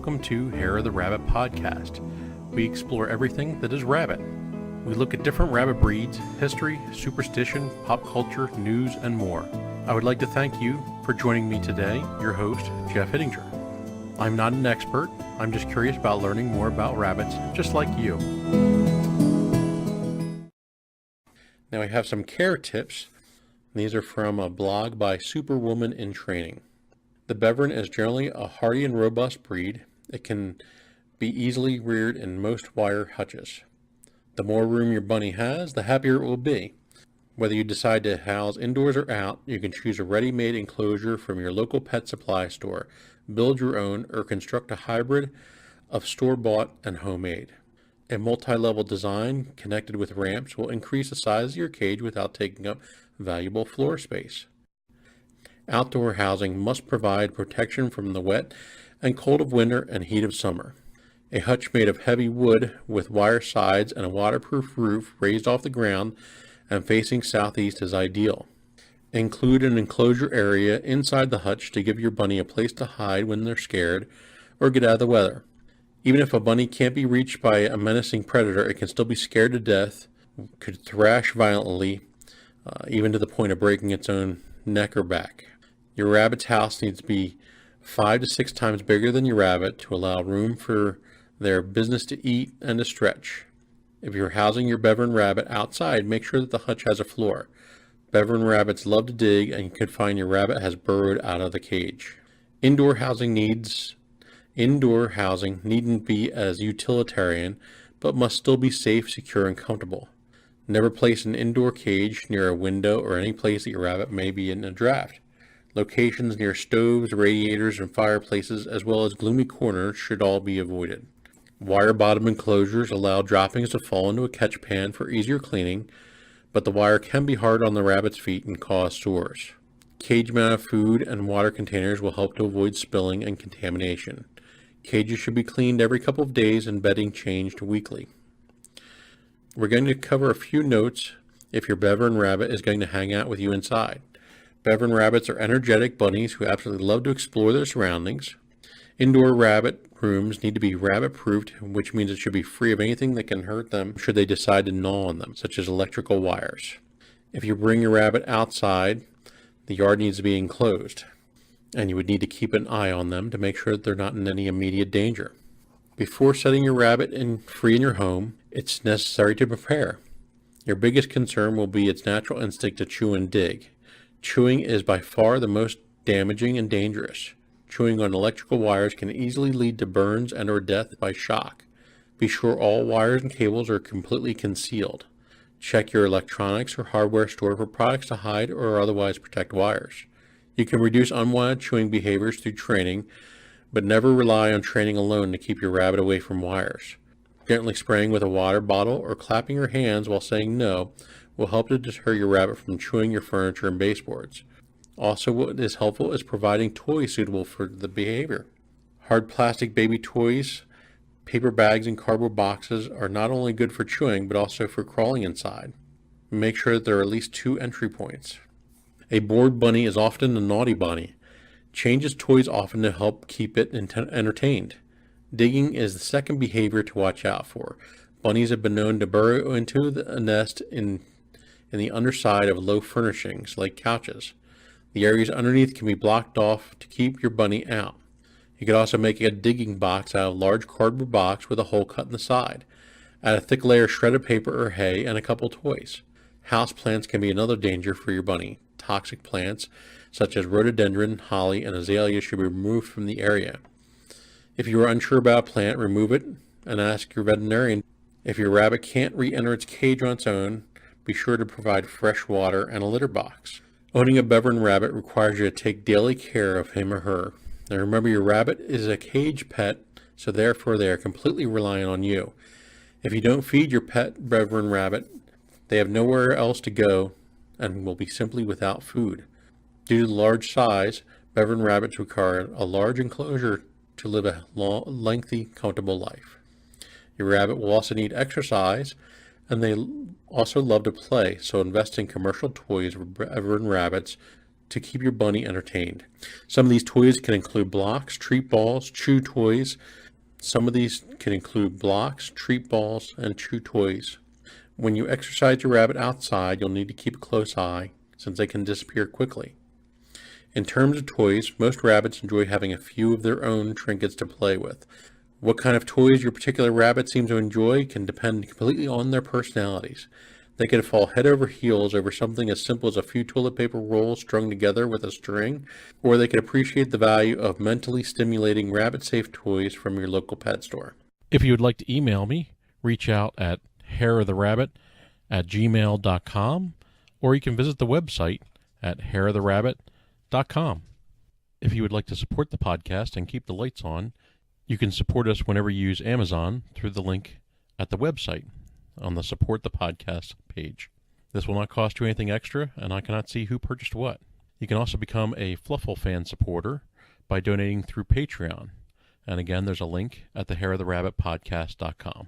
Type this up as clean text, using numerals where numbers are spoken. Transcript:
welcome to Hare the Rabbit podcast. We explore everything that is rabbit. We look at different rabbit breeds, history, superstition, pop culture, news, and more. I would like to thank you for joining me today, your host, Jeff Hittinger. I'm not an expert, I'm just curious about learning more about rabbits, just like you. Now I have some care tips. These are from a blog by Superwoman in Training. The Beveren is generally a hardy and robust breed. It can be easily reared in most wire hutches. The more room your bunny has, the happier it will be. Whether you decide to house indoors or out, you can choose a ready-made enclosure from your local pet supply store, build your own, or construct a hybrid of store-bought and homemade. A multi-level design connected with ramps will increase the size of your cage without taking up valuable floor space. Outdoor housing must provide protection from the wet and cold of winter and heat of summer. A hutch made of heavy wood with wire sides and a waterproof roof raised off the ground and facing southeast is ideal. Include an enclosure area inside the hutch to give your bunny a place to hide when they're scared or get out of the weather. Even if a bunny can't be reached by a menacing predator, it can still be scared to death, could thrash violently, even to the point of breaking its own neck or back. Your rabbit's house needs to be 5 to 6 times bigger than your rabbit to allow room for their business to eat and to stretch. If you're housing your Beveren rabbit outside, make sure that the hutch has a floor. Beveren rabbits love to dig, and you could find your rabbit has burrowed out of the cage. Indoor housing needn't be as utilitarian, but must still be safe, secure, and comfortable. Never place an indoor cage near a window or any place that your rabbit may be in a draft. Locations near stoves, radiators, and fireplaces, as well as gloomy corners, should all be avoided. Wire bottom enclosures allow droppings to fall into a catch pan for easier cleaning, but the wire can be hard on the rabbit's feet and cause sores. Cage-mounted food and water containers will help to avoid spilling and contamination. Cages should be cleaned every couple of days and bedding changed weekly. We're going to cover a few notes if your Beveren rabbit is going to hang out with you inside. Beveren rabbits are energetic bunnies who absolutely love to explore their surroundings. Indoor rabbit rooms need to be rabbit-proofed, which means it should be free of anything that can hurt them should they decide to gnaw on them, such as electrical wires. If you bring your rabbit outside, the yard needs to be enclosed, and you would need to keep an eye on them to make sure that they're not in any immediate danger. Before setting your rabbit free in your home, it's necessary to prepare. Your biggest concern will be its natural instinct to chew and dig. Chewing is by far the most damaging and dangerous. Chewing on electrical wires can easily lead to burns and or death by shock. Be sure all wires and cables are completely concealed. Check your electronics or hardware store for products to hide or otherwise protect wires. You can reduce unwanted chewing behaviors through training, but never rely on training alone to keep your rabbit away from wires. Gently spraying with a water bottle or clapping your hands while saying no will help to deter your rabbit from chewing your furniture and baseboards. Also, what is helpful is providing toys suitable for the behavior. Hard plastic baby toys, paper bags, and cardboard boxes are not only good for chewing, but also for crawling inside. Make sure that there are at least 2 entry points. A bored bunny is often a naughty bunny. Change its toys often to help keep it entertained. Digging is the second behavior to watch out for. Bunnies have been known to burrow into a nest in the underside of low furnishings like couches. The areas underneath can be blocked off to keep your bunny out. You could also make a digging box out of a large cardboard box with a hole cut in the side. Add a thick layer of shredded paper or hay and a couple toys. House plants can be another danger for your bunny. Toxic plants such as rhododendron, holly, and azalea should be removed from the area. If you are unsure about a plant, remove it and ask your veterinarian. If your rabbit can't re-enter its cage on its own, be sure to provide fresh water and a litter box. Owning a Beveren rabbit requires you to take daily care of him or her. Now remember, your rabbit is a cage pet, so therefore they are completely reliant on you. If you don't feed your pet Beveren rabbit, they have nowhere else to go and will be simply without food. Due to the large size, Beveren rabbits require a large enclosure to live a lengthy, comfortable life. Your rabbit will also need exercise, and they also love to play, so invest in commercial toys for Beveren rabbits to keep your bunny entertained. Some of these toys can include blocks, treat balls, chew toys. And chew toys. When you exercise your rabbit outside, you'll need to keep a close eye since they can disappear quickly. In terms of toys, most rabbits enjoy having a few of their own trinkets to play with. What kind of toys your particular rabbit seems to enjoy can depend completely on their personalities. They can fall head over heels over something as simple as a few toilet paper rolls strung together with a string, or they can appreciate the value of mentally stimulating rabbit-safe toys from your local pet store. If you would like to email me, reach out at hareoftherabbit@gmail.com, or you can visit the website at hareoftherabbit.com. If you would like to support the podcast and keep the lights on, you can support us whenever you use Amazon through the link at the website on the Support the Podcast page. This will not cost you anything extra, and I cannot see who purchased what. You can also become a Fluffle fan supporter by donating through Patreon. And again, there's a link at the hareoftherabbitpodcast.com.